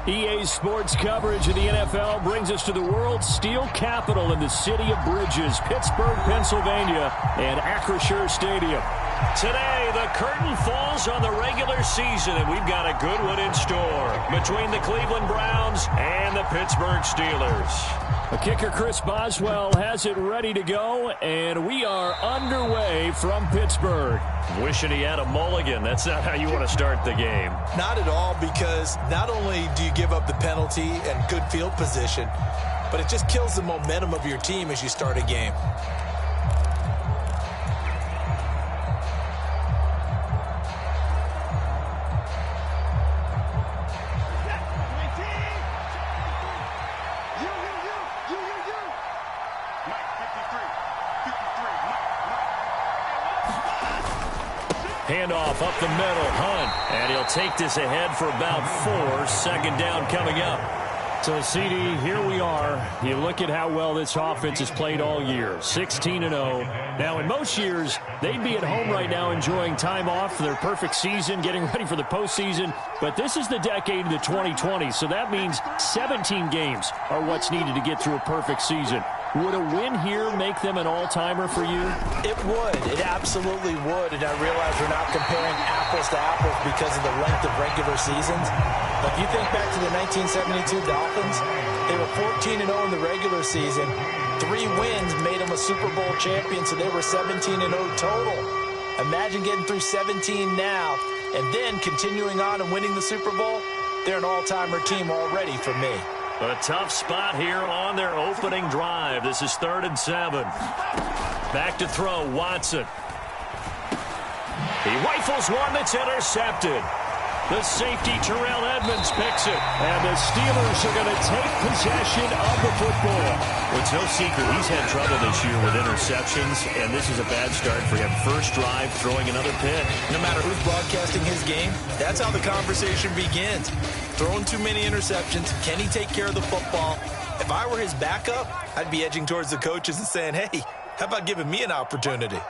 EA Sports coverage of the NFL brings us to the world's steel capital in the city of bridges, Pittsburgh, Pennsylvania, and Acrisure Stadium. Today, the curtain falls on the regular season, and we've got a good one in store between the Cleveland Browns and the Pittsburgh Steelers. The kicker, Chris Boswell, has it ready to go, and we are underway from Pittsburgh. Wishing he had a mulligan. That's not how you want to start the game. Not at all, because not only do you give up the penalty and good field position, but it just kills the momentum of your team as you start a game. Handoff up the middle, Hunt, and he'll take this ahead for about 4. Second down coming up. So, CD, here we are. You look at how well this offense has played all year, 16-0. Now, in most years, they'd be at home right now enjoying time off for their perfect season, getting ready for the postseason. But this is the decade of the 2020s, so that means 17 games are what's needed to get through a perfect season. Would a win here make them an all-timer for you? It would. It absolutely would. And I realize we're not comparing apples to apples because of the length of regular seasons. But if you think back to the 1972 Dolphins, they were 14-0 in the regular season. 3 wins made them a Super Bowl champion, so they were 17-0 total. Imagine getting through 17 now and then continuing on and winning the Super Bowl. They're an all-timer team already for me. A tough spot here on their opening drive. This is 3rd and 7. Back to throw, Watson. He rifles one that's intercepted. The safety, Terrell Edmonds, picks it. And the Steelers are going to take possession of the football. Well, it's no secret he's had trouble this year with interceptions, and this is a bad start for him. First drive, throwing another pick. No matter who's broadcasting his game, that's how the conversation begins. Throwing too many interceptions. Can he take care of the football? If I were his backup, I'd be edging towards the coaches and saying, hey, how about giving me an opportunity?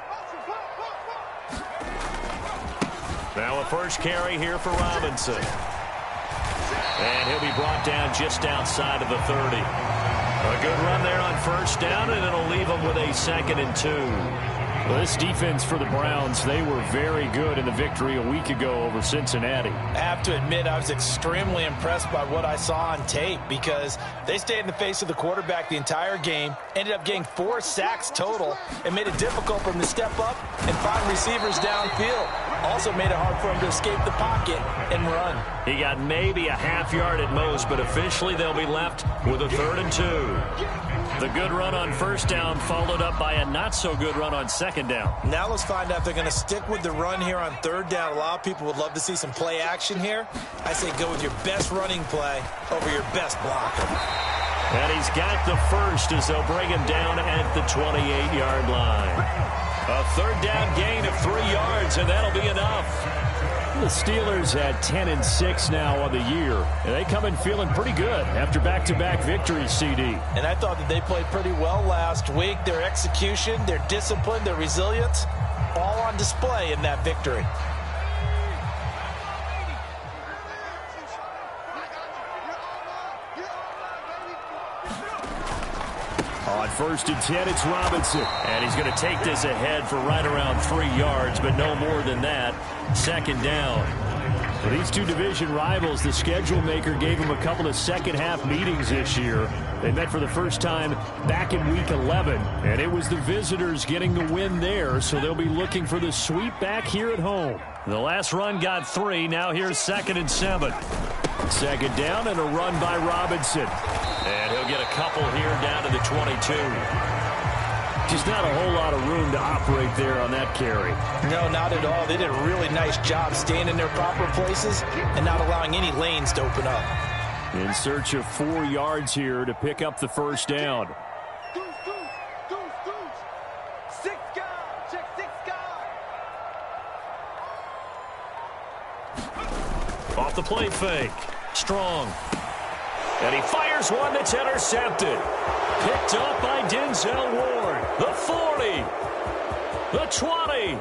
Now a first carry here for Robinson. And he'll be brought down just outside of the 30. A good run there on first down, and it'll leave him with a 2nd and 2. Well, this defense for the Browns, they were very good in the victory a week ago over Cincinnati. I have to admit, I was extremely impressed by what I saw on tape because they stayed in the face of the quarterback the entire game, ended up getting 4 sacks total, and made it difficult for him to step up and find receivers downfield. Also made it hard for him to escape the pocket and run. He got maybe a half yard at most, but officially they'll be left with a 3rd and 2. The good run on first down followed up by a not-so-good run on second down. Now let's find out if they're going to stick with the run here on 3rd down. A lot of people would love to see some play action here. I say go with your best running play over your best blocker. And he's got the first as they'll bring him down at the 28-yard line. A 3rd down gain of 3 yards, and that'll be enough. The Steelers at 10-6 now on the year, and they come in feeling pretty good after back-to-back victories, CD. And I thought that they played pretty well last week. Their execution, their discipline, their resilience, all on display in that victory. On 1st and 10, it's Robinson. And he's going to take this ahead for right around 3 yards, but no more than that. 2nd down. For these two division rivals, the schedule maker gave them a couple of second-half meetings this year. They met for the first time back in Week 11, and it was the visitors getting the win there, so they'll be looking for the sweep back here at home. The last run got 3. Now here's 2nd and 7. 2nd down and a run by Robinson. And he'll get a couple here down to the 22. Just not a whole lot of room to operate there on that carry. No, not at all. They did a really nice job staying in their proper places and not allowing any lanes to open up. In search of 4 yards here to pick up the first down. Off the play fake. Strong. And he fires one that's intercepted. Picked up by Denzel Ward. The 40. The 20.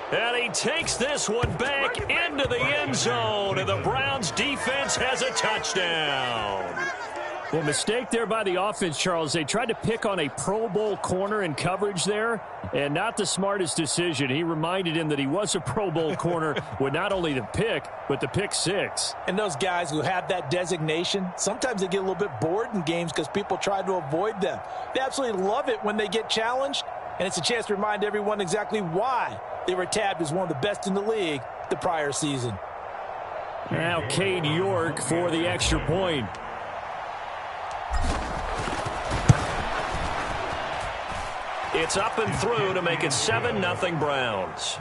And he takes this one back into the end zone, and the Browns defense has a touchdown. Well, mistake there by the offense, Charles. They tried to pick on a Pro Bowl corner in coverage there, and not the smartest decision. He reminded him that he was a Pro Bowl corner with not only the pick, but the pick six. And those guys who have that designation, sometimes they get a little bit bored in games because people try to avoid them. They absolutely love it when they get challenged, and it's a chance to remind everyone exactly why they were tabbed as one of the best in the league the prior season. Now Cade York for the extra point. It's up and through to make it 7-0 Browns.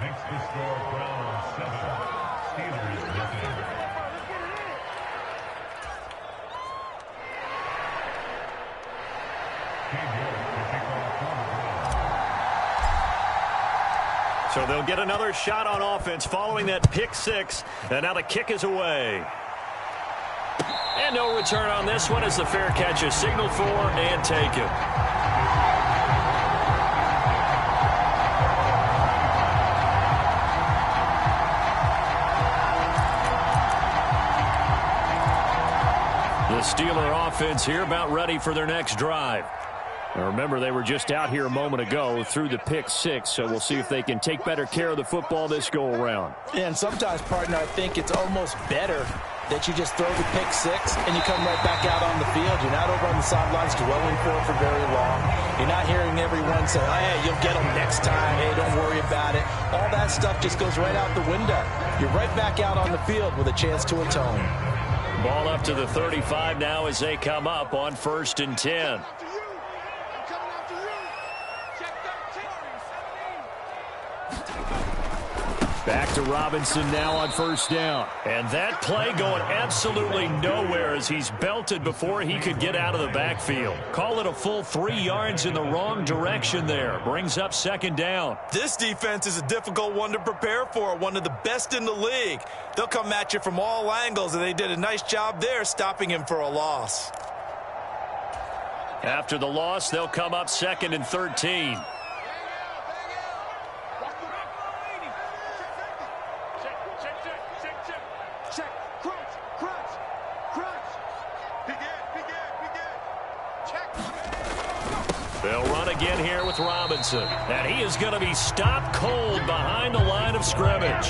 So they'll get another shot on offense following that pick six, and now the kick is away. And no return on this one as the fair catch is signaled for and taken. The Steeler offense here about ready for their next drive. Now remember, they were just out here a moment ago through the pick six, so we'll see if they can take better care of the football this go-around. And sometimes, partner, I think it's almost better that you just throw the pick six and you come right back out on the field. You're not over on the sidelines dwelling for very long. You're not hearing everyone say, oh, hey, you'll get them next time. Hey, don't worry about it. All that stuff just goes right out the window. You're right back out on the field with a chance to atone. Ball up to the 35 now as they come up on 1st and 10. Back to Robinson now on 1st down. And that play going absolutely nowhere as he's belted before he could get out of the backfield. Call it a full 3 yards in the wrong direction there. Brings up 2nd down. This defense is a difficult one to prepare for, one of the best in the league. They'll come at you from all angles, and they did a nice job there stopping him for a loss. After the loss, they'll come up 2nd and 13. They'll run again here with Robinson. And he is going to be stopped cold behind the line of scrimmage.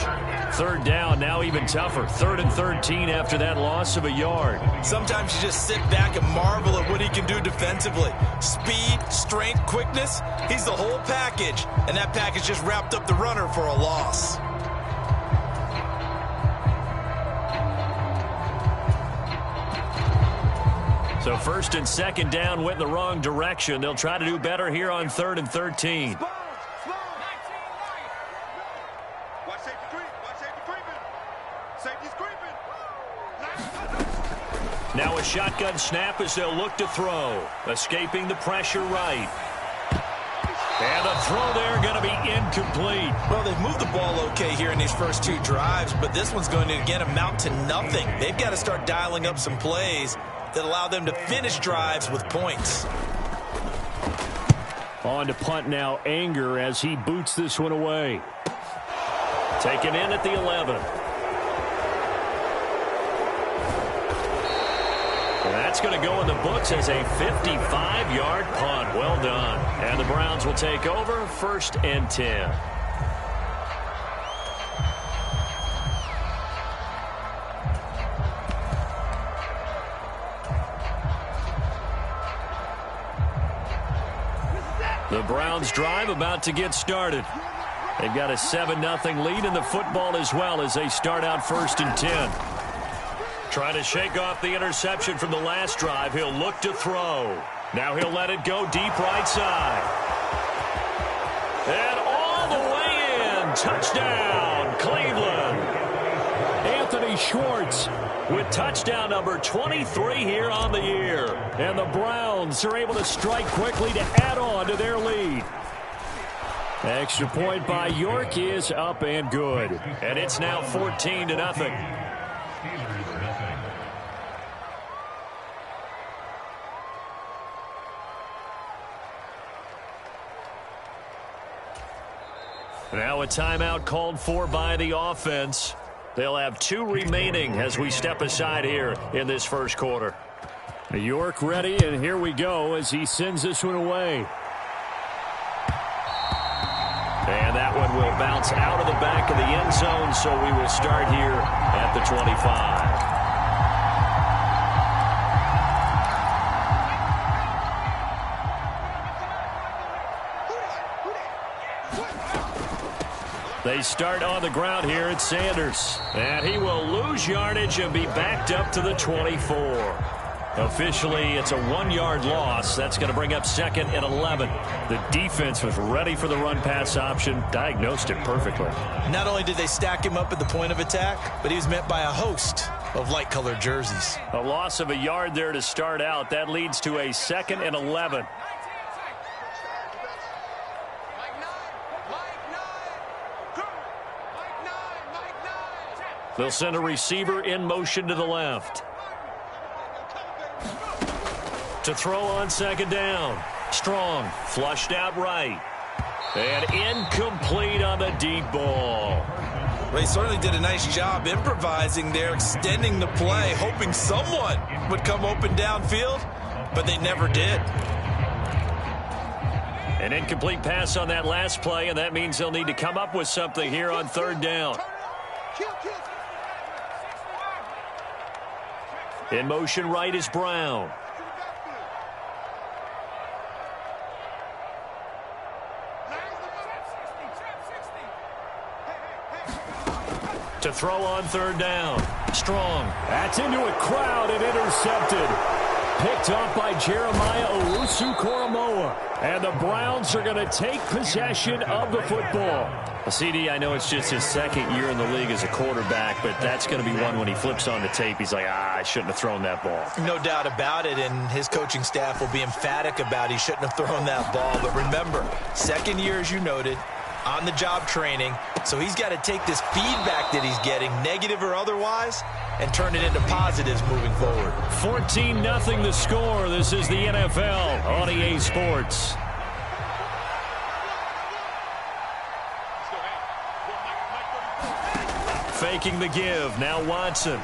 3rd down, now even tougher. 3rd and 13 after that loss of a yard. Sometimes you just sit back and marvel at what he can do defensively. Speed, strength, quickness, he's the whole package. And that package just wrapped up the runner for a loss. So 1st and 2nd down went in the wrong direction. They'll try to do better here on 3rd and 13. Now a shotgun snap as they'll look to throw. Escaping the pressure right. And the throw there going to be incomplete. Well, they've moved the ball okay here in these first 2 drives, but this one's going to, again, amount to nothing. They've got to start dialing up some plays that allow them to finish drives with points. On to punt now, Anger as he boots this one away. Taken in at the 11. And that's going to go in the books as a 55-yard punt. Well done. And the Browns will take over 1st and 10. The Browns drive about to get started. They've got a 7-0 lead in the football as well as they start out 1st and 10. Trying to shake off the interception from the last drive. He'll look to throw. Now he'll let it go deep right side. And all the way in. Touchdown, Cleveland. Anthony Schwartz with touchdown number 23 here on the year. And the Browns are able to strike quickly to add on to their lead. Extra point by York is up and good. And it's now 14-0. Now a timeout called for by the offense. They'll have 2 remaining as we step aside here in this first quarter. York ready, and here we go as he sends this one away. And that one will bounce out of the back of the end zone, so we will start here at the 25. They start on the ground here at Sanders. And he will lose yardage and be backed up to the 24. Officially, it's a 1-yard loss. That's going to bring up 2nd and 11. The defense was ready for the run-pass option, diagnosed it perfectly. Not only did they stack him up at the point of attack, but he was met by a host of light-colored jerseys. A loss of a yard there to start out. That leads to a 2nd and 11. They'll send a receiver in motion to the left. To throw on 2nd down. Strong, flushed out right. And incomplete on the deep ball. Well, he certainly did a nice job improvising there, extending the play, hoping someone would come open downfield, but they never did. An incomplete pass on that last play, and that means they'll need to come up with something here on 3rd down. In motion right is Brown. To throw on 3rd down. Strong. That's into a crowd and intercepted. Picked up by Jeremiah Owusu-Koramoah. And the Browns are going to take possession of the football. CD, I know it's just his 2nd year in the league as a quarterback, but that's going to be one when he flips on the tape. He's like, I shouldn't have thrown that ball. No doubt about it, and his coaching staff will be emphatic about he shouldn't have thrown that ball. But remember, 2nd year, as you noted, on-the-job training, so he's got to take this feedback that he's getting, negative or otherwise, and turn it into positives moving forward. 14-0 the score. This is the NFL on EA Sports. Faking the give. Now Watson.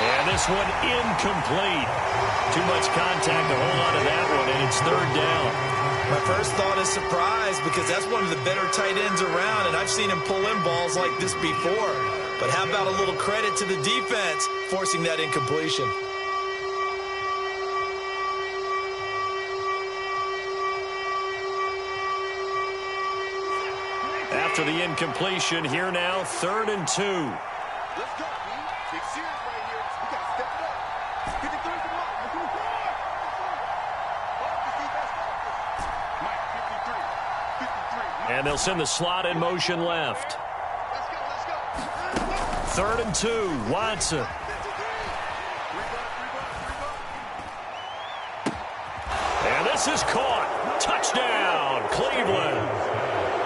And this one incomplete. Too much contact to hold on to that one, and it's 3rd down. My first thought is surprise because that's one of the better tight ends around, and I've seen him pull in balls like this before. But how about a little credit to the defense forcing that incompletion? After the incompletion, here now, 3rd and 2. Let's go, man. Big series right here. We got to step it up. 53 for Mike. And they'll send the slot in motion left. Let's go. 3rd and 2, Watson. And this is caught. Touchdown, Cleveland.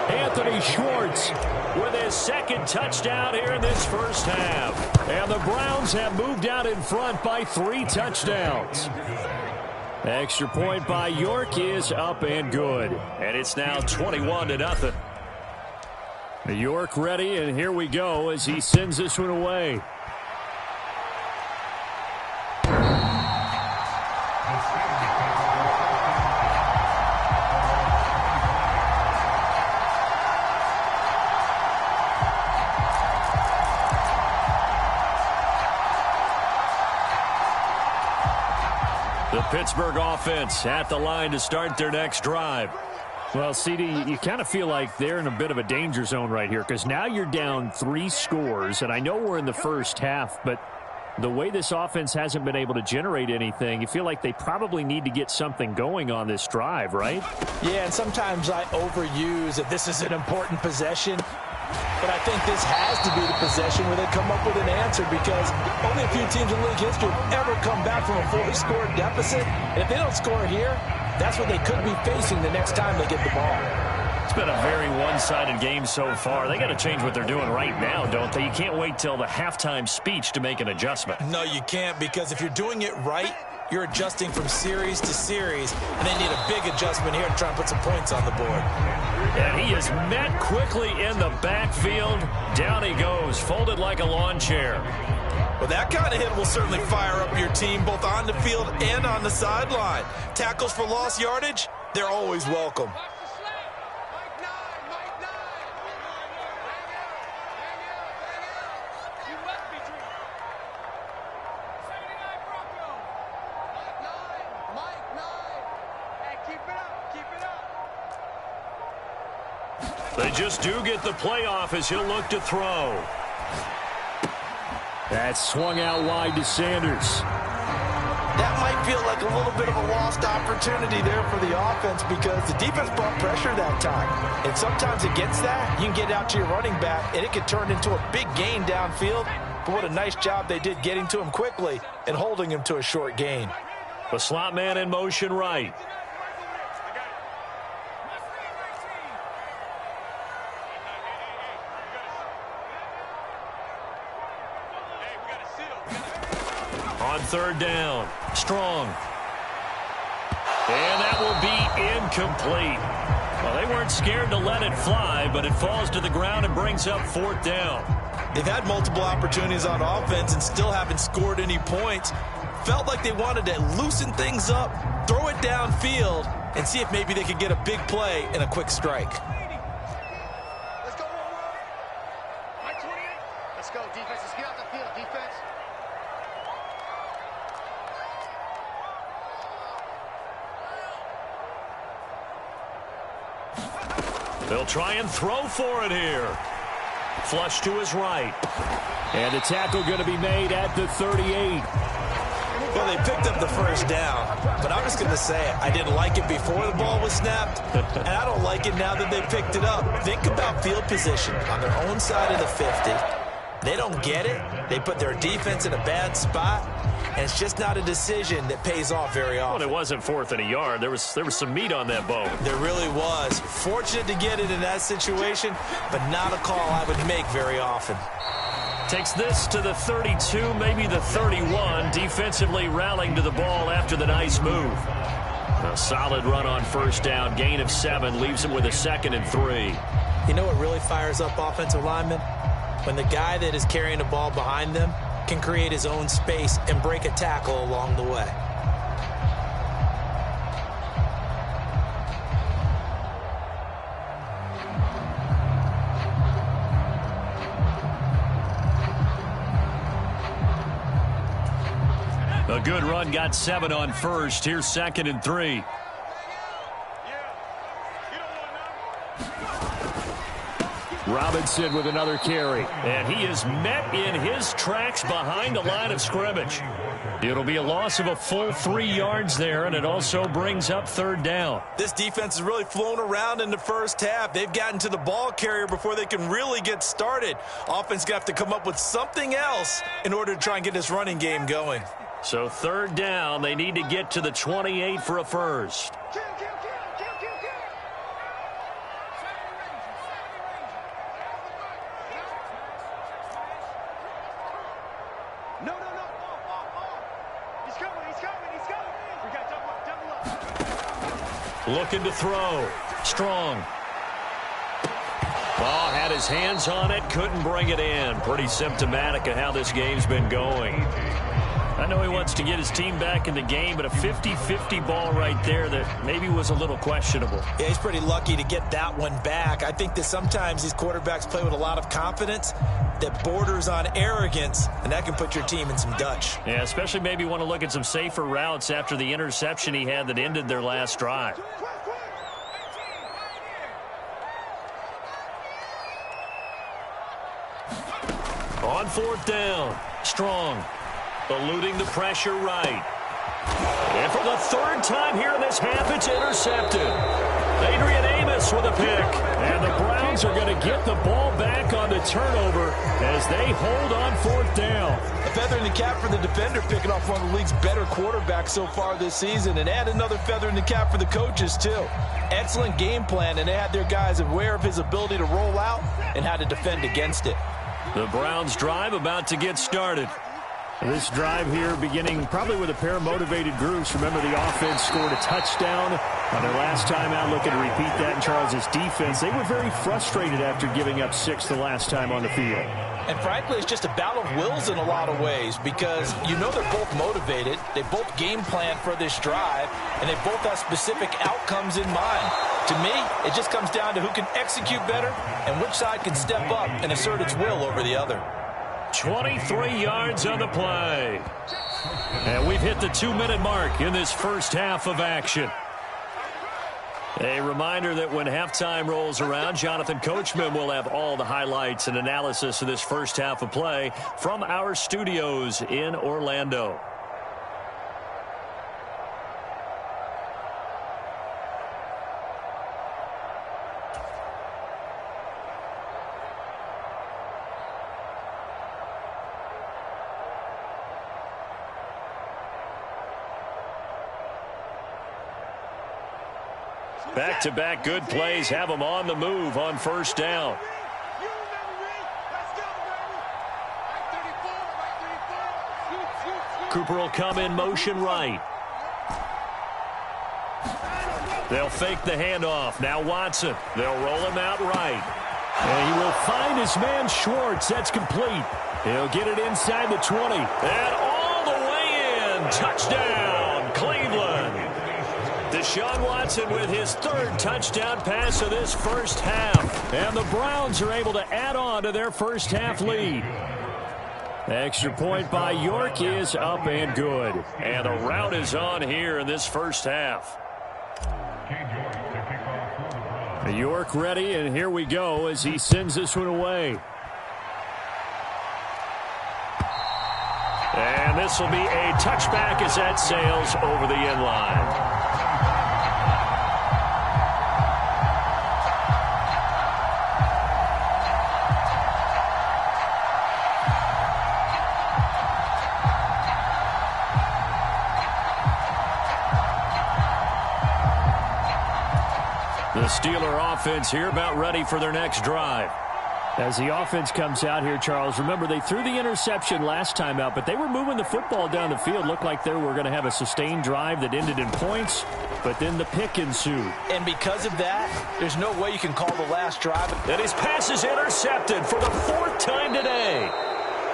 Anthony Schwartz with his 2nd touchdown here in this first half. And the Browns have moved out in front by 3 touchdowns. Extra point by York is up and good. And it's now 21-0. York ready, and here we go as he sends this one away. The Pittsburgh offense at the line to start their next drive. Well, CD, you kind of feel like they're in a bit of a danger zone right here because now you're down 3 scores, and I know we're in the first half, but the way this offense hasn't been able to generate anything, you feel like they probably need to get something going on this drive, right? Yeah, and sometimes I overuse that this is an important possession. But I think this has to be the possession where they come up with an answer because only a few teams in league history have ever come back from a 4-score deficit. And if they don't score here, that's what they could be facing the next time they get the ball. It's been a very one-sided game so far. They got to change what they're doing right now, don't they? You can't wait till the halftime speech to make an adjustment. No, you can't, because if you're doing it right, you're adjusting from series to series, and they need a big adjustment here to try and put some points on the board. And he is met quickly in the backfield. Down he goes, folded like a lawn chair. Well, that kind of hit will certainly fire up your team, both on the field and on the sideline. Tackles for lost yardage, they're always welcome. They just do get the playoff as he'll look to throw. That's swung out wide to Sanders. That might feel like a little bit of a lost opportunity there for the offense because the defense brought pressure that time. And sometimes against that, you can get out to your running back, and it can turn into a big gain downfield. But what a nice job they did getting to him quickly and holding him to a short gain. The slot man in motion right. On third down, Strong. And that will be incomplete. Well, they weren't scared to let it fly, but it falls to the ground and brings up fourth down. They've had multiple opportunities on offense and still haven't scored any points. Felt like they wanted to loosen things up, throw it downfield, and see if maybe they could get a big play and a quick strike. Let's go. Mike 28. Let's go, defense. Let's get out the field, defense. They'll try and throw for it here. Flush to his right. And the tackle going to be made at the 38. Well, they picked up the first down, but I'm just going to say it. I didn't like it before the ball was snapped, and I don't like it now that they picked it up. Think about field position on their own side of the 50. They don't get it. They put their defense in a bad spot, and it's just not a decision that pays off very often. Well, it wasn't fourth and a yard. There was some meat on that bone. There really was. Fortunate to get it in that situation, but not a call I would make very often. Takes this to the 32, maybe the 31. Defensively rallying to the ball after the nice move. A solid run on first down. Gain of 7 leaves him with a 2nd and 3. You know what really fires up offensive linemen? When the guy that is carrying the ball behind them can create his own space and break a tackle along the way. A good run, got 7 on first. Here's 2nd and 3. Robinson with another carry. And he is met in his tracks behind the line of scrimmage. It'll be a loss of a full 3 yards there, and it also brings up third down. This defense has really flown around in the first half. They've gotten to the ball carrier before they can really get started. Offense going to have to come up with something else in order to try and get this running game going. So third down, they need to get to the 28 for a first. No. He's coming. We got double up. Looking to throw. Strong. Ball had his hands on it, couldn't bring it in. Pretty symptomatic of how this game's been going. I know he wants to get his team back in the game, but a 50-50 ball right there that maybe was a little questionable. Yeah, he's pretty lucky to get that one back. I think that sometimes these quarterbacks play with a lot of confidence that borders on arrogance, and that can put your team in some Dutch. Yeah, especially maybe want to look at some safer routes after the interception he had that ended their last drive. On fourth down, Strong. Eluding the pressure right. And for the third time here in this half, it's intercepted. Adrian Amos with a pick. And the Browns are going to get the ball back on the turnover as they hold on fourth down. A feather in the cap for the defender, picking off one of the league's better quarterbacks so far this season. And add another feather in the cap for the coaches, too. Excellent game plan, and they had their guys aware of his ability to roll out and how to defend against it. The Browns drive about to get started. This drive here beginning probably with a pair of motivated groups. Remember, the offense scored a touchdown on their last time out. Looking to repeat that in Charles' defense. They were very frustrated after giving up 6 the last time on the field. And frankly, it's just a battle of wills in a lot of ways because you know they're both motivated. They both game plan for this drive, and they both have specific outcomes in mind. To me, it just comes down to who can execute better and which side can step up and assert its will over the other. 23 yards on the play. And we've hit the 2-minute mark in this first half of action. A reminder that when halftime rolls around, Jonathan Coachman will have all the highlights and analysis of this first half of play from our studios in Orlando. Back-to-back good plays have them on the move on first down. Cooper will come in motion right. They'll fake the handoff. Now Watson. They'll roll him out right. And he will find his man Schwartz. That's complete. He'll get it inside the 20. And all the way in. Touchdown, Cleveland. Deshaun Watson with his 3rd touchdown pass of this first half. And the Browns are able to add on to their first half lead. Extra point by York is up and good. And a rout is on here in this first half. York ready, and here we go as he sends this one away. And this will be a touchback as that sails over the end line. The Steeler offense here about ready for their next drive. As the offense comes out here, Charles, remember they threw the interception last time out, but they were moving the football down the field. Looked like they were going to have a sustained drive that ended in points, but then the pick ensued. And because of that, there's no way you can call the last drive. And his pass is intercepted for the 4th time today.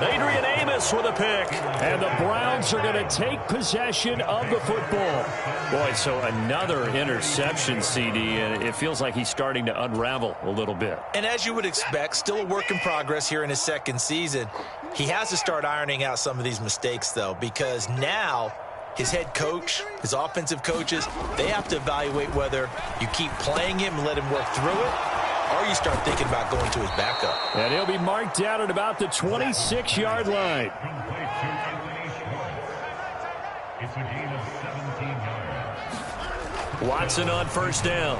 Adrian Amos with a pick. And the Browns are going to take possession of the football. Boy, so another interception, CD, and it feels like he's starting to unravel a little bit. And as you would expect, still a work in progress here in his 2nd season. He has to start ironing out some of these mistakes, though, because now his head coach, his offensive coaches, they have to evaluate whether you keep playing him and let him work through it, or you start thinking about going to his backup. And he'll be marked down at about the 26-yard line. Watson on first down.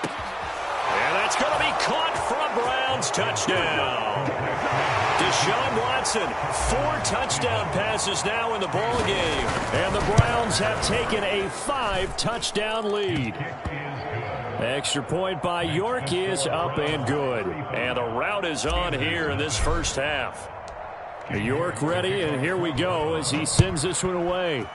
And that's going to be caught for a Browns touchdown. Deshaun Watson, 4 touchdown passes now in the ball game. And the Browns have taken a 5-touchdown lead. Extra point by York is up and good. And a rout is on here in this first half. York ready, and here we go as he sends this one away.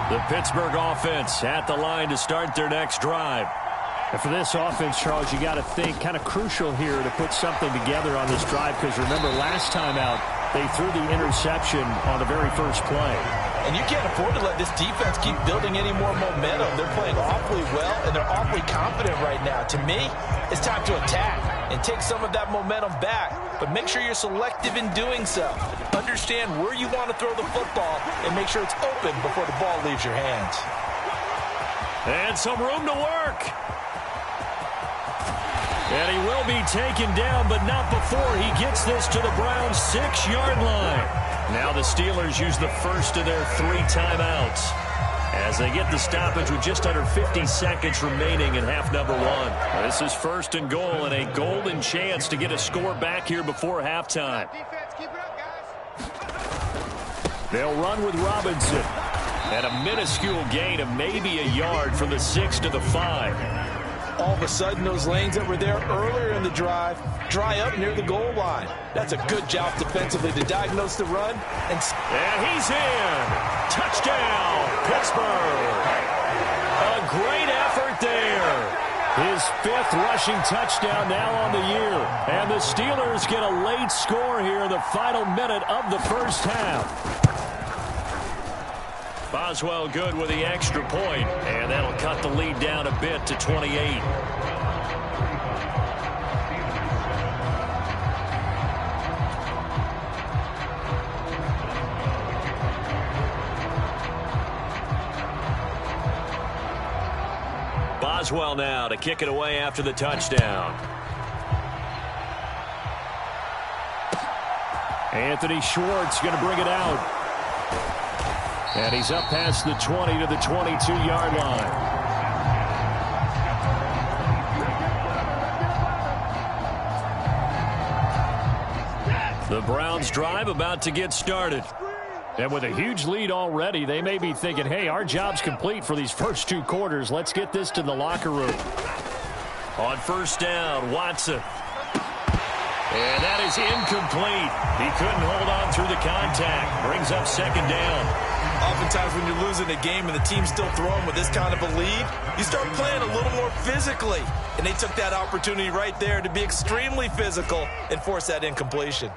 The Pittsburgh offense at the line to start their next drive. And for this offense, Charles, you got to think kind of crucial here to put something together on this drive, because remember last time out they threw the interception on the very first play. And you can't afford to let this defense keep building any more momentum. They're playing awfully well, and they're awfully confident right now. To me, it's time to attack and take some of that momentum back. But make sure you're selective in doing so. Understand where you want to throw the football and make sure it's open before the ball leaves your hands. And some room to work. And he will be taken down, but not before he gets this to the Browns' 6-yard line. Now the Steelers use the first of their 3 timeouts as They get the stoppage with just under 50 seconds remaining in half number one. This is 1st and goal and a golden chance to get a score back here before halftime. Defense, keep it up, guys. They'll run with Robinson. And a minuscule gain of maybe a yard from the 6 to the 5. All of a sudden, those lanes that were there earlier in the drive dry up near the goal line. That's a good job defensively to diagnose the run. And he's in. Touchdown, Pittsburgh. A great effort there. His 5th rushing touchdown now on the year. And the Steelers get a late score here in the final minute of the first half. Boswell good with the extra point, and that'll cut the lead down a bit to 28. Boswell now to kick it away after the touchdown. Anthony Schwartz going to bring it out. And he's up past the 20 to the 22-yard line. The Browns drive about to get started. And with a huge lead already, they may be thinking, hey, our job's complete for these first 2 quarters. Let's get this to the locker room. On 1st down, Watson. And that is incomplete. He couldn't hold on through the contact. Brings up 2nd down. Oftentimes when you're losing a game and the team's still throwing with this kind of a lead, you start playing a little more physically. And they took that opportunity right there to be extremely physical and force that incompletion.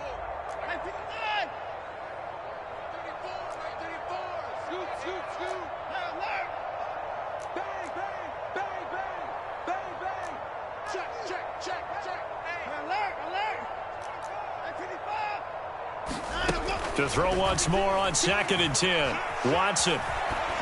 To throw once more on 2nd and 10. Watson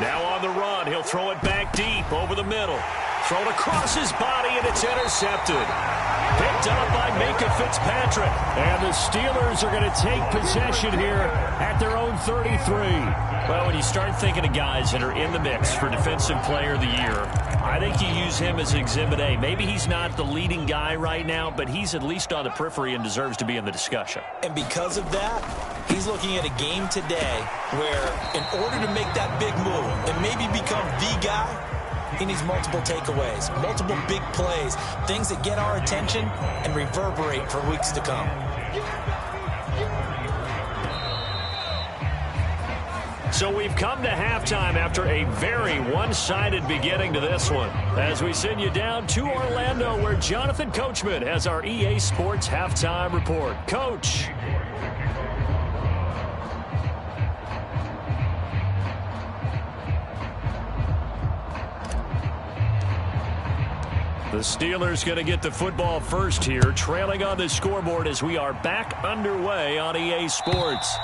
now on the run. He'll throw it back deep over the middle. Thrown across his body, and it's intercepted. Picked up by Minkah Fitzpatrick. And the Steelers are going to take possession here at their own 33. Well, when you start thinking of guys that are in the mix for Defensive Player of the Year, I think you use him as Exhibit A. Maybe he's not the leading guy right now, but he's at least on the periphery and deserves to be in the discussion. And because of that, he's looking at a game today where in order to make that big move and maybe become the guy, he needs multiple takeaways, multiple big plays, things that get our attention and reverberate for weeks to come. So we've come to halftime after a very one-sided beginning to this one. As we send you down to Orlando, where Jonathan Coachman has our EA Sports Halftime Report. Coach. The Steelers going to get the football first here, trailing on the scoreboard as we are back underway on EA Sports.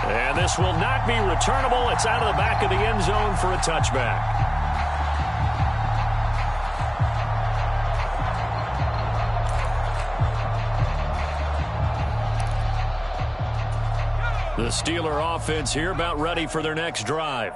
And this will not be returnable. It's out of the back of the end zone for a touchback. The Steeler offense here about ready for their next drive.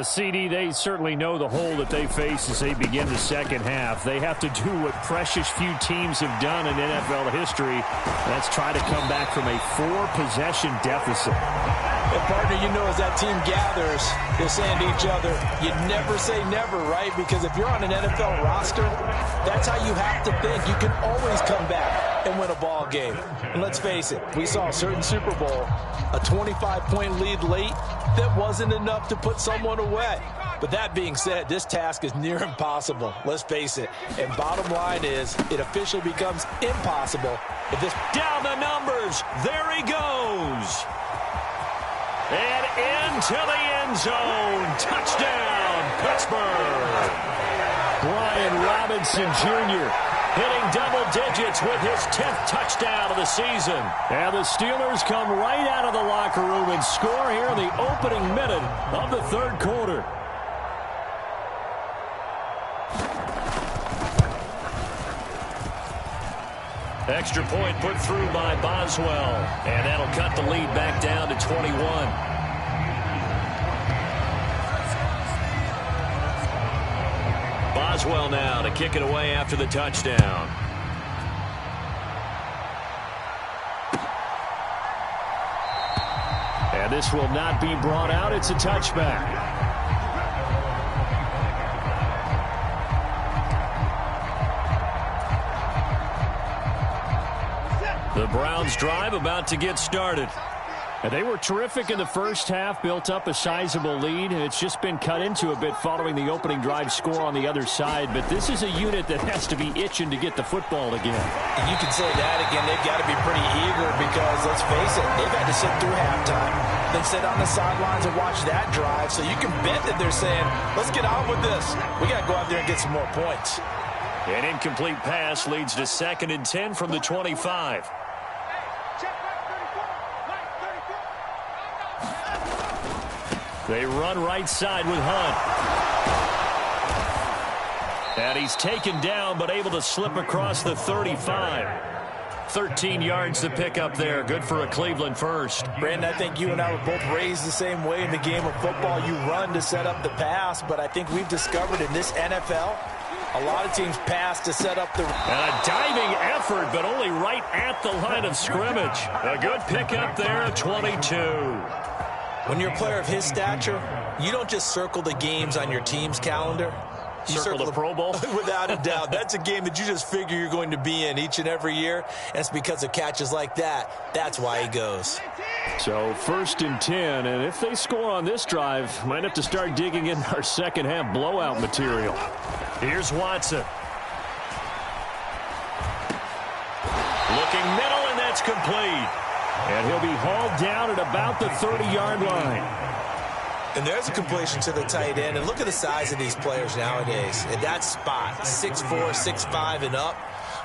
CD, they certainly know the hole that they face as they begin the second half. They have to do what precious few teams have done in NFL history. That's try to come back from a 4-possession deficit. And partner, you know, as that team gathers, they're saying to each other, you never say never, right? Because if you're on an NFL roster, that's how you have to think. You can always come back and win a ball game. And let's face it, we saw a certain Super Bowl, a 25-point lead late, that wasn't enough to put someone away. But that being said, this task is near impossible. Let's face it. And bottom line is, it officially becomes impossible if this... Down the numbers. There he goes. And into the end zone. Touchdown, Pittsburgh. Brian Robinson Jr. hitting double digits with his 10th touchdown of the season. And the Steelers come right out of the locker room and score here in the opening minute of the third quarter. Extra point put through by Boswell. And that'll cut the lead back down to 21. Boswell now to kick it away after the touchdown. And this will not be brought out. It's a touchback. The Browns drive about to get started. And they were terrific in the first half, built up a sizable lead, and it's just been cut into a bit following the opening drive score on the other side. But this is a unit that has to be itching to get the football again. And you can say that again. They've got to be pretty eager because, let's face it, they've had to sit through halftime, then sit on the sidelines and watch that drive. So you can bet that they're saying, let's get on with this. We got to go out there and get some more points. An incomplete pass leads to 2nd and 10 from the 25. They run right side with Hunt. And he's taken down but able to slip across the 35. 13 yards to pick up there. Good for a Cleveland first. Brandon, I think you and I were both raised the same way in the game of football. You run to set up the pass, but I think we've discovered in this NFL, a lot of teams pass to set up the... And a diving effort, but only right at the line of scrimmage. A good pickup there, 22. When you're a player of his stature, you don't just circle the games on your team's calendar. You circle the Pro Bowl? Without a doubt. That's a game that you just figure you're going to be in each and every year. And it's because of catches like that. That's why he goes. So 1st and 10, and if they score on this drive, might have to start digging in our second half blowout material. Here's Watson. Looking middle, and that's complete. And he'll be hauled down at about the 30-yard line. And there's a completion to the tight end. And look at the size of these players nowadays. At that spot, 6'4", 6'5", and up.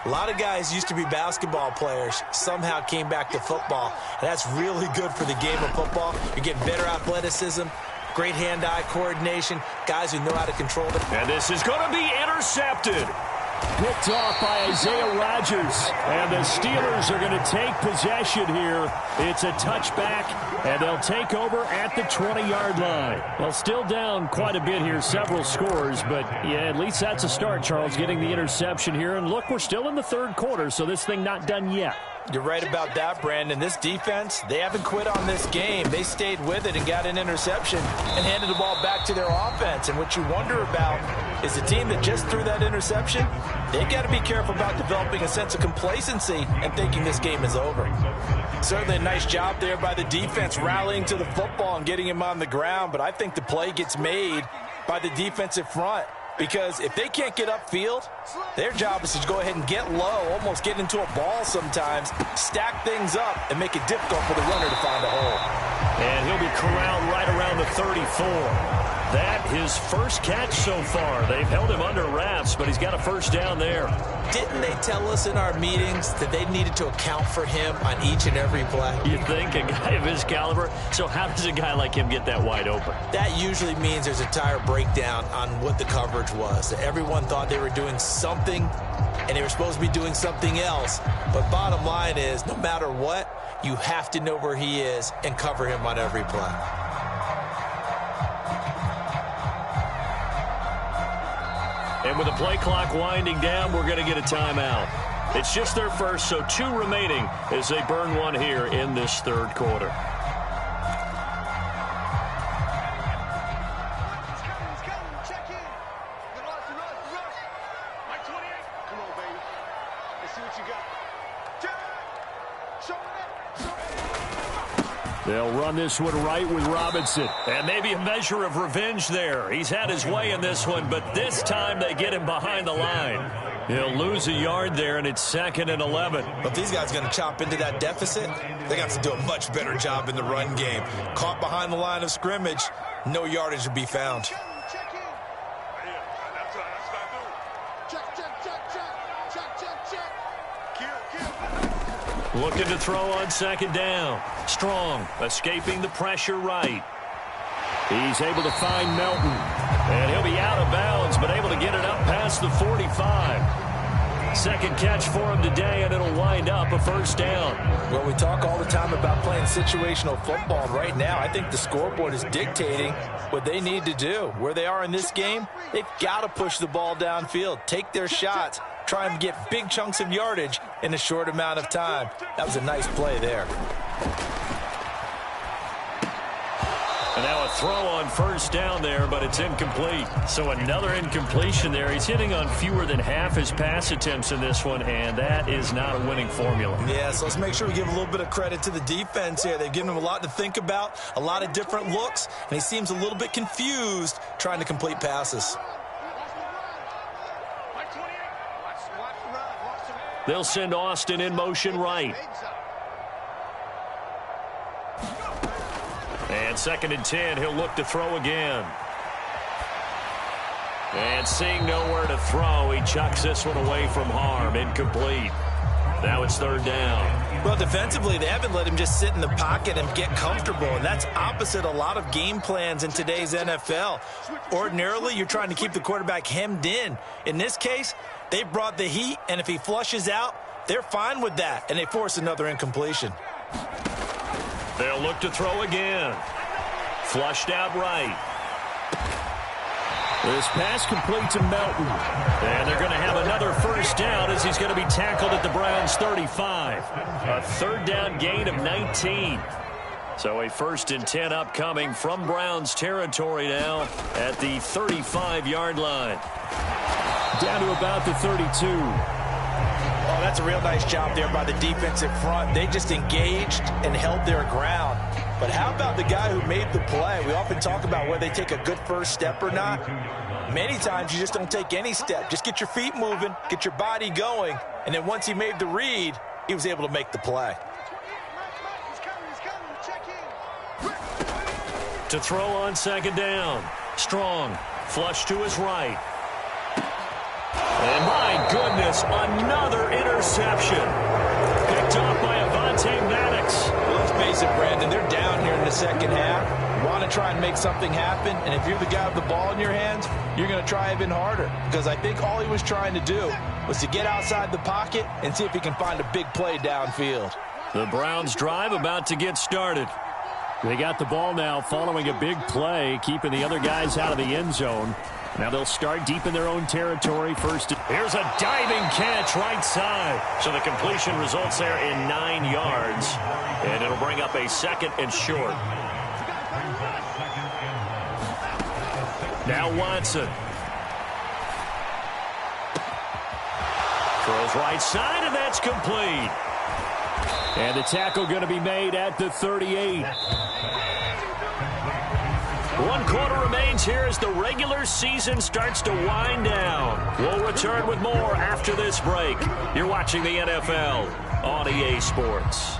A lot of guys used to be basketball players, somehow came back to football. And that's really good for the game of football. You're getting better athleticism, great hand-eye coordination, guys who know how to control it. And this is going to be intercepted. Picked off by Isaiah Rodgers. And the Steelers are going to take possession here. It's a touchback, and they'll take over at the 20-yard line. Well, still down quite a bit here, several scores, but yeah, at least that's a start, Charles, getting the interception here. And look, we're still in the third quarter, so this thing not done yet. You're right about that, Brandon. This defense, they haven't quit on this game. They stayed with it and got an interception and handed the ball back to their offense. And what you wonder about is a team that just threw that interception, they've got to be careful about developing a sense of complacency and thinking this game is over. Certainly a nice job there by the defense rallying to the football and getting him on the ground, but I think the play gets made by the defensive front. Because if they can't get upfield, their job is to go ahead and get low, almost get into a ball sometimes, stack things up, and make it difficult for the runner to find a hole. And he'll be corralled right around the 34. That his first catch so far. They've held him under wraps, but he's got a first down there. Didn't they tell us in our meetings that they needed to account for him on each and every play? You think, a guy of his caliber? So how does a guy like him get that wide open? That usually means there's a tire breakdown on what the coverage was. Everyone thought they were doing something, and they were supposed to be doing something else. But bottom line is, no matter what, you have to know where he is and cover him on every play. And with the play clock winding down, we're going to get a timeout. It's just their first, so 2 remaining as they burn one here in this third quarter. They'll run this one right with Robinson. And maybe a measure of revenge there. He's had his way in this one, but this time they get him behind the line. He'll lose a yard there, and it's 2nd and 11. But these guys are going to chop into that deficit. They got to do a much better job in the run game. Caught behind the line of scrimmage, no yardage to be found. Looking to throw on 2nd down. Strong, escaping the pressure right. He's able to find Melton. And he'll be out of bounds, but able to get it up past the 45. Second catch for him today, and it'll wind up a first down. Well, we talk all the time about playing situational football. And right now, I think the scoreboard is dictating what they need to do. Where they are in this game, they've got to push the ball downfield, take their shots, try and get big chunks of yardage in a short amount of time. That was a nice play there. And now a throw on first down there, but it's incomplete. So another incompletion there. He's hitting on fewer than half his pass attempts in this one, and that is not a winning formula. Yeah, so let's make sure we give a little bit of credit to the defense here. They've given him a lot to think about, a lot of different looks, and he seems a little bit confused trying to complete passes. They'll send Austin in motion right. And 2nd and 10, he'll look to throw again. And seeing nowhere to throw, he chucks this one away from harm. Incomplete. Now it's 3rd down. Well, defensively, they haven't let him just sit in the pocket and get comfortable, and that's opposite a lot of game plans in today's NFL. Ordinarily, you're trying to keep the quarterback hemmed in. In this case, they brought the heat, and if he flushes out, they're fine with that, and they force another incompletion. They'll look to throw again. Flushed out right. This pass complete to Melton. And they're going to have another first down as he's going to be tackled at the Browns' 35. A 3rd down gain of 19. So a 1st and 10 upcoming from Browns territory now at the 35-yard line. Down to about the 32. Oh, that's a real nice job there by the defensive front. They just engaged and held their ground. But how about the guy who made the play? We often talk about whether they take a good first step or not. Many times you just don't take any step. Just get your feet moving, get your body going, and then once he made the read, he was able to make the play. To throw on 2nd down. Strong. Flush to his right. And my goodness, another interception. Picked off by Avonte Maddox. Well, let's face it, Brandon, they're down here in the second half. You want to try and make something happen, and if you're the guy with the ball in your hands, you're going to try even harder. Because I think all he was trying to do was to get outside the pocket and see if he can find a big play downfield. The Browns drive about to get started. They got the ball now following a big play, keeping the other guys out of the end zone. Now they'll start deep in their own territory first. Here's a diving catch right side. So the completion results there in 9 yards. And it'll bring up a 2nd and short. Now Watson. Throws right side, and that's complete. And the tackle going to be made at the 38. 1 quarter remains here as the regular season starts to wind down. We'll return with more after this break. You're watching the NFL on EA Sports.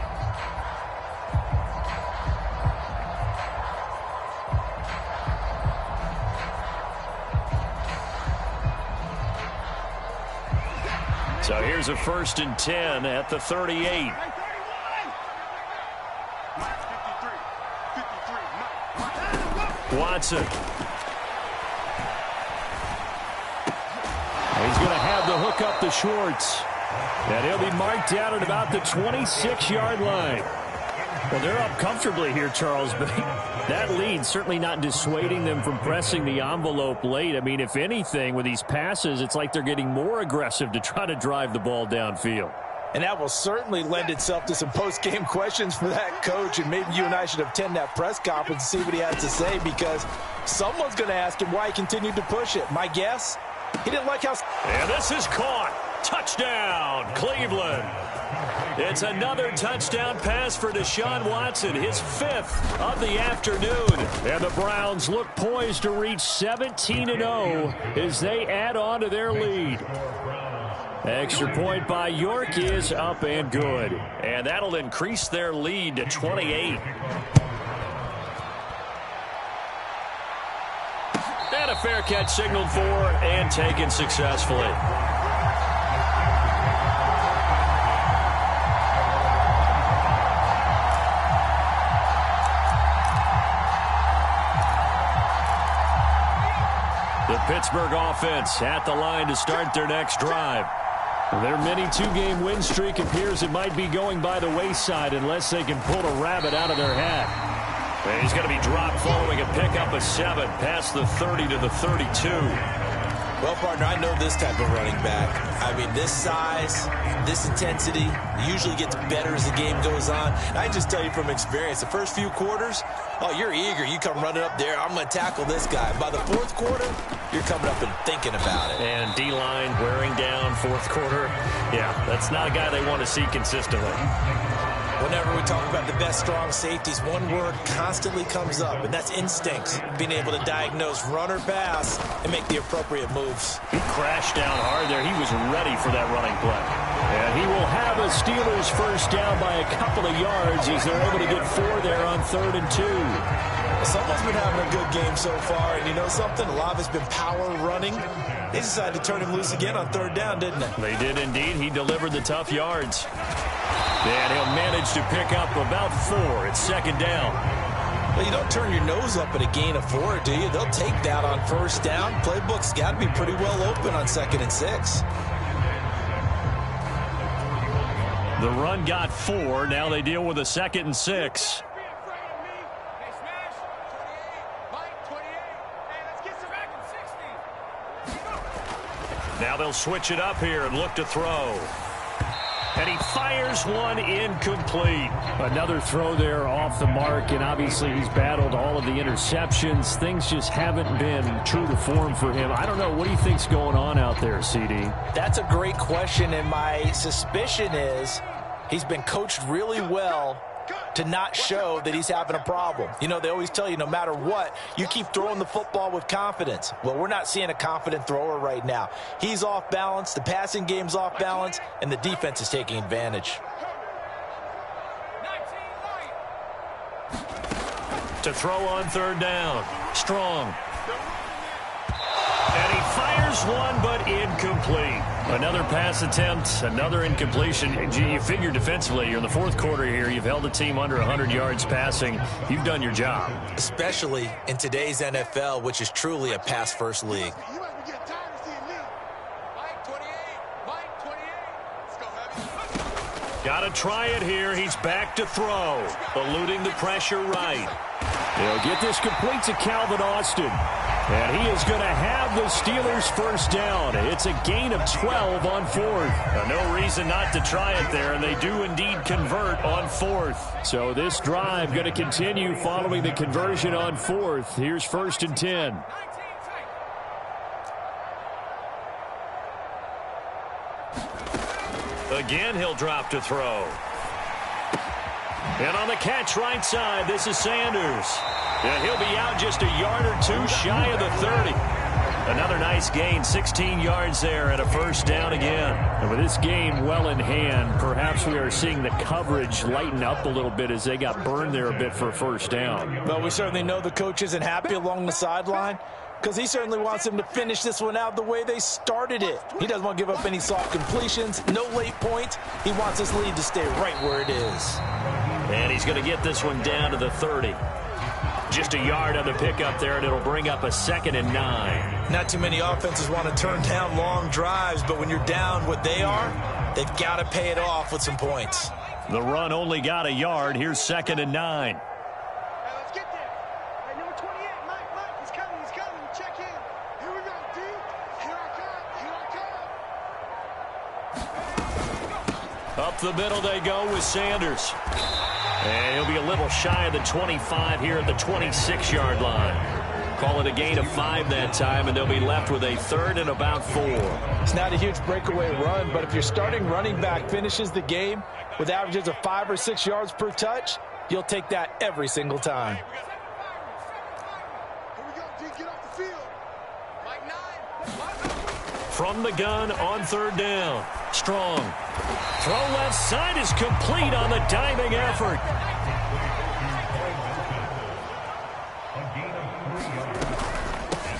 So here's a 1st and 10 at the 38. Watson. He's going to have the hook up to Schwartz. And he'll be marked down at about the 26-yard line. Well, they're up comfortably here, Charles, but that lead certainly not dissuading them from pressing the envelope late. I mean, if anything, with these passes, it's like they're getting more aggressive to try to drive the ball downfield. And that will certainly lend itself to some post-game questions for that coach. And maybe you and I should attend that press conference and see what he has to say, because someone's going to ask him why he continued to push it. My guess, he didn't like how... And this is caught. Touchdown, Cleveland. It's another touchdown pass for Deshaun Watson, his 5th of the afternoon. And the Browns look poised to reach 17-0 as they add on to their lead. Extra point by York is up and good. And that'll increase their lead to 28. And a fair catch signaled for and taken successfully. The Pittsburgh offense at the line to start their next drive. Their mini two-game win streak appears it might be going by the wayside unless they can pull a rabbit out of their hat. And he's going to be dropped following a pickup of 7 past the 30 to the 32. Well, partner, I know this type of running back. I mean, this size, this intensity usually gets better as the game goes on. And I just tell you from experience, the first few quarters, oh, you're eager. You come running up there, I'm going to tackle this guy. By the fourth quarter, you're coming up and thinking about it. And D-line wearing down fourth quarter. Yeah, that's not a guy they want to see consistently. Whenever we talk about the best strong safeties, one word constantly comes up, and that's instincts. Being able to diagnose run or pass and make the appropriate moves. He crashed down hard there. He was ready for that running play. And he will have a Steelers first down by a couple of yards as they're able to get 4 there on 3rd and 2. Someone's been having a good game so far, and you know something? A lot of it's been power running. They decided to turn him loose again on 3rd down, didn't they? They did indeed. He delivered the tough yards. And he'll manage to pick up about 4. It's 2nd down. Well, you don't turn your nose up at a gain of 4, do you? They'll take that on 1st down. Playbook's got to be pretty well open on 2nd and 6. The run got 4. Now they deal with a 2nd and 6. Now they'll switch it up here and look to throw. And he fires one incomplete. Another throw there off the mark, and obviously he's battled all of the interceptions. Things just haven't been true to form for him. I don't know. What do you think's going on out there, CD? That's a great question, and my suspicion is he's been coached really well to not show that he's having a problem. You know, they always tell you no matter what, you keep throwing the football with confidence. Well, we're not seeing a confident thrower right now. He's off balance, the passing game's off balance, and the defense is taking advantage. To throw on 3rd down. Strong. And he fires one, but incomplete. Another pass attempt, another incompletion. You figure defensively, you're in the 4th quarter here. You've held the team under 100 yards passing. You've done your job. Especially in today's NFL, which is truly a pass-first league. Got to try it here. He's back to throw. Eluding the pressure right. They'll get this complete to Calvin Austin. And he is going to have the Steelers first down. It's a gain of 12 on 4th. No reason not to try it there, and they do indeed convert on 4th. So this drive going to continue following the conversion on 4th. Here's 1st and 10. Again, he'll drop to throw. And on the catch right side, this is Sanders. And he'll be out just a yard or 2 shy of the 30. Another nice gain, 16 yards there and a first down again. And with this game well in hand, perhaps we are seeing the coverage lighten up a little bit as they got burned there a bit for a first down. Well, we certainly know the coach isn't happy along the sideline because he certainly wants them to finish this one out the way they started it. He doesn't want to give up any soft completions, no late points. He wants his lead to stay right where it is. And he's going to get this one down to the 30. Just a yard on the pickup there, and it'll bring up a 2nd and 9. Not too many offenses want to turn down long drives, but when you're down what they are, they've got to pay it off with some points. The run only got a yard. Here's 2nd and 9. Hey, let's get there. Hey, number 28, Mike, he's coming. Check in. Here we go, D. Here I come. Up the middle they go with Sanders. And he'll be a little shy of the 25 here at the 26-yard line. Call it a gain of 5 that time, and they'll be left with a 3rd and about 4. It's not a huge breakaway run, but if your starting running back finishes the game with averages of 5 or 6 yards per touch, you'll take that every single time. Here we go, D. Get off the field. Mike 9. From the gun on 3rd down. Strong. Throw left side is complete on the diving effort.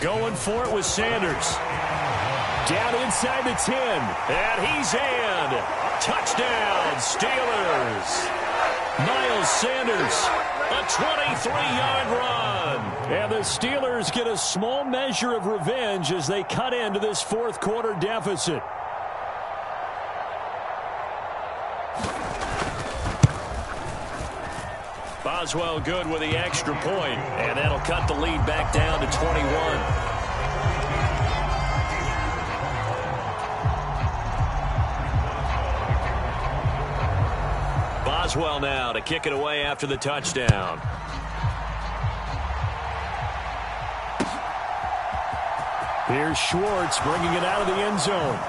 Going for it with Sanders. Down inside the 10. And he's in. Touchdown, Steelers. Miles Sanders. A 23-yard run. And the Steelers get a small measure of revenge as they cut into this 4th quarter deficit. Boswell good with the extra point, and that'll cut the lead back down to 21. Boswell now to kick it away after the touchdown. Here's Schwartz bringing it out of the end zone.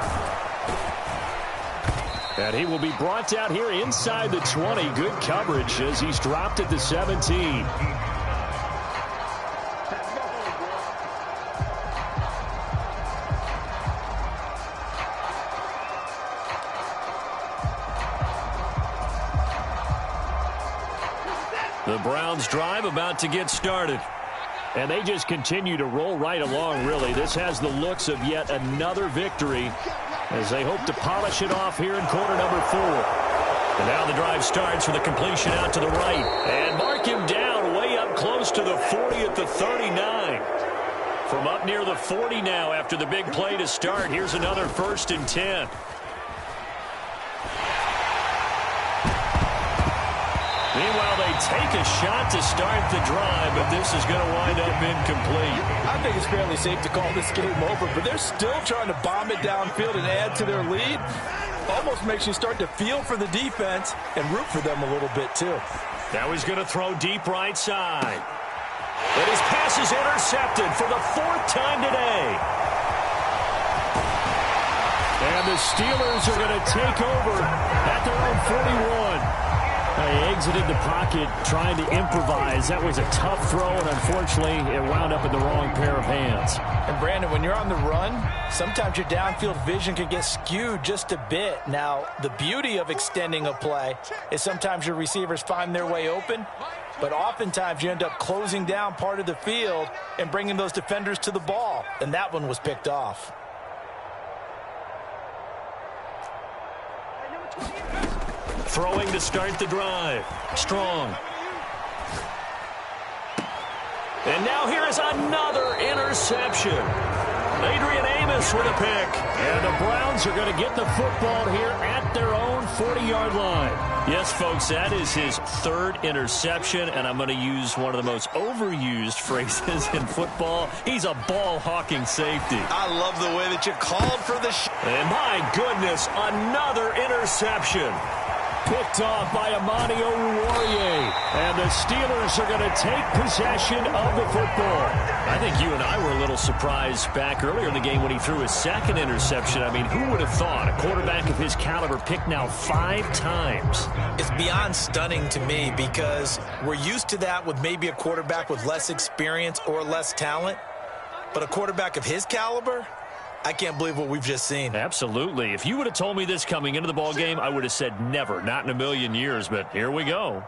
And he will be brought down here inside the 20. Good coverage as he's dropped at the 17. The Browns drive about to get started. And they just continue to roll right along, really. This has the looks of yet another victory as they hope to polish it off here in quarter number 4. And now the drive starts with a completion out to the right. And mark him down way up close to the 40 at the 39. From up near the 40 now after the big play to start. Here's another 1st and 10. Meanwhile, they take a shot to start the drive, but this is going to wind up incomplete. I think it's fairly safe to call this game over, but they're still trying to bomb it downfield and add to their lead. Almost makes you start to feel for the defense and root for them a little bit, too. Now he's going to throw deep right side. And his pass is intercepted for the 4th time today. And the Steelers are going to take over at their own 41. They exited the pocket trying to improvise. That was a tough throw, and unfortunately, it wound up in the wrong pair of hands. And, Brandon, when you're on the run, sometimes your downfield vision can get skewed just a bit. Now, the beauty of extending a play is sometimes your receivers find their way open, but oftentimes you end up closing down part of the field and bringing those defenders to the ball, and that one was picked off. Throwing to start the drive. Strong. And now here is another interception. Adrian Amos with a pick. And the Browns are going to get the football here at their own 40-yard line. Yes, folks, that is his 3rd interception, and I'm going to use one of the most overused phrases in football. He's a ball-hawking safety. I love the way that you called for the And my goodness, another interception. Picked off by Amani Oruwariye. And the Steelers are going to take possession of the football. I think you and I were a little surprised back earlier in the game when he threw his 2nd interception. I mean, who would have thought a quarterback of his caliber picked now 5 times? It's beyond stunning to me because we're used to that with maybe a quarterback with less experience or less talent. But a quarterback of his caliber, I can't believe what we've just seen. Absolutely. If you would have told me this coming into the ball game, I would have said never, not in a million years, but here we go.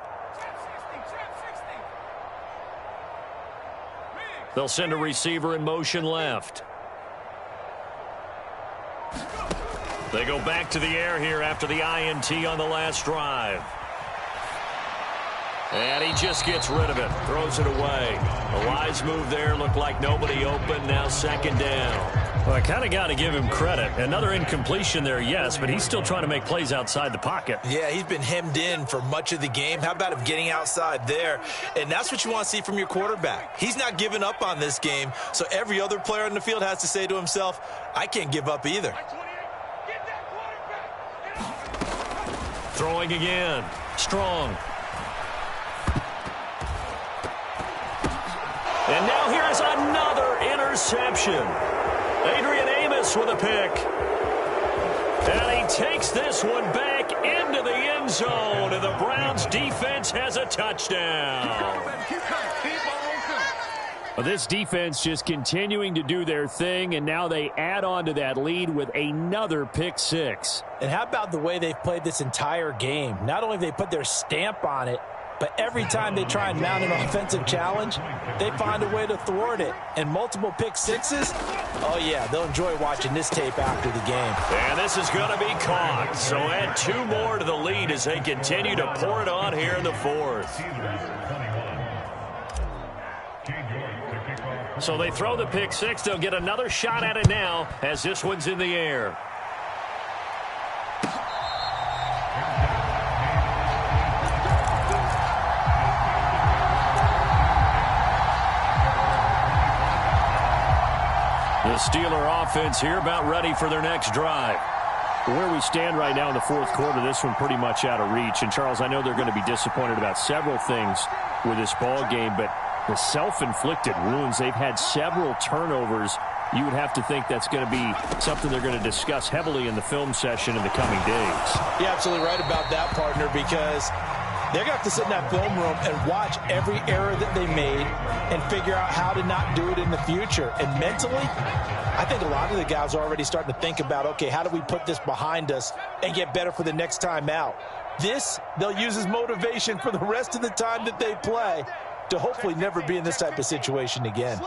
They'll send a receiver in motion left. They go back to the air here after the INT on the last drive. And he just gets rid of it, throws it away. A wise move there, looked like nobody open, now 2nd down. Well, I kind of got to give him credit. Another incompletion there, yes, but he's still trying to make plays outside the pocket. Yeah, he's been hemmed in for much of the game. How about him getting outside there? And that's what you want to see from your quarterback. He's not giving up on this game, so every other player on the field has to say to himself, I can't give up either. Throwing again. Strong. And now here's another interception. Adrian Amos with a pick. And he takes this one back into the end zone, and the Browns defense has a touchdown. Well, this defense just continuing to do their thing, and now they add on to that lead with another pick 6. And how about the way they've played this entire game? Not only have they put their stamp on it, but every time they try and mount an offensive challenge, they find a way to thwart it. And multiple pick 6s, oh yeah, they'll enjoy watching this tape after the game. And this is going to be caught. So add 2 more to the lead as they continue to pour it on here in the 4th. So they throw the pick 6. They'll get another shot at it now as this one's in the air. Steeler offense here about ready for their next drive. Where we stand right now in the fourth quarter, this one pretty much out of reach. And, Charles, I know they're going to be disappointed about several things with this ball game, but the self-inflicted wounds, they've had several turnovers. You would have to think that's going to be something they're going to discuss heavily in the film session in the coming days. You're absolutely right about that, partner, because they're going to have to sit in that film room and watch every error that they made and figure out how to not do it in the future. And mentally, I think a lot of the guys are already starting to think about, okay, how do we put this behind us and get better for the next time out? This, they'll use as motivation for the rest of the time that they play to hopefully never be in this type of situation again.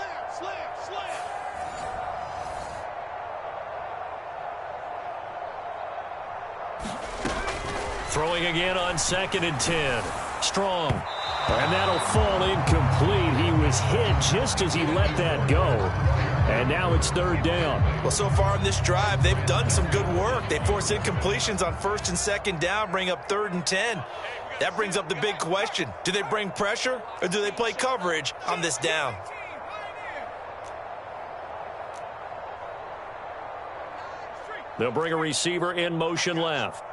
Throwing again on 2nd and 10. Strong. And that'll fall incomplete. He was hit just as he let that go. And now it's 3rd down. Well, so far in this drive, they've done some good work. They force incompletions on 1st and 2nd down, bring up 3rd and 10. That brings up the big question. Do they bring pressure or do they play coverage on this down? They'll bring a receiver in motion left.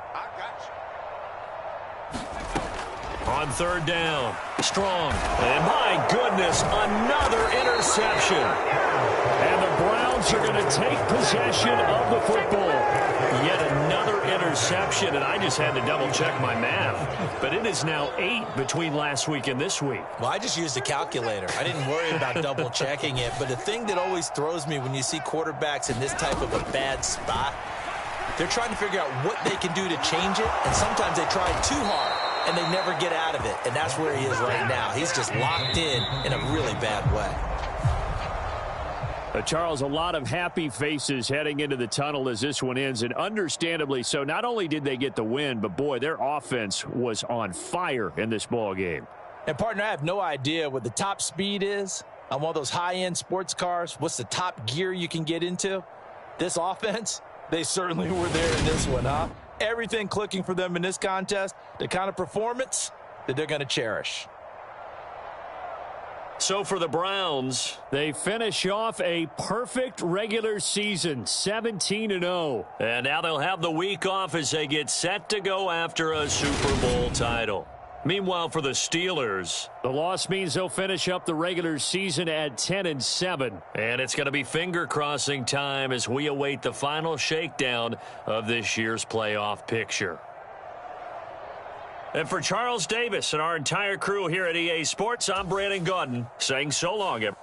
On 3rd down, Strong. And my goodness, another interception. And the Browns are going to take possession of the football. Yet another interception, and I just had to double-check my math. But it is now 8 between last week and this week. Well, I just used a calculator. I didn't worry about double-checking it. But the thing that always throws me when you see quarterbacks in this type of a bad spot, they're trying to figure out what they can do to change it, and sometimes they try too hard. And they never get out of it. And that's where he is right now. He's just locked in a really bad way. Charles, a lot of happy faces heading into the tunnel as this one ends. And understandably so. Not only did they get the win, but, boy, their offense was on fire in this ball game. And, partner, I have no idea what the top speed is on one of those high-end sports cars. What's the top gear you can get into? This offense, they certainly were there in this one, huh? Everything clicking for them in this contest, the kind of performance that they're going to cherish. So for the Browns, they finish off a perfect regular season, 17-0. And now they'll have the week off as they get set to go after a Super Bowl title. Meanwhile, for the Steelers, the loss means they'll finish up the regular season at 10-7. And it's going to be finger-crossing time as we await the final shakedown of this year's playoff picture. And for Charles Davis and our entire crew here at EA Sports, I'm Brandon Gaudin saying so long, everyone.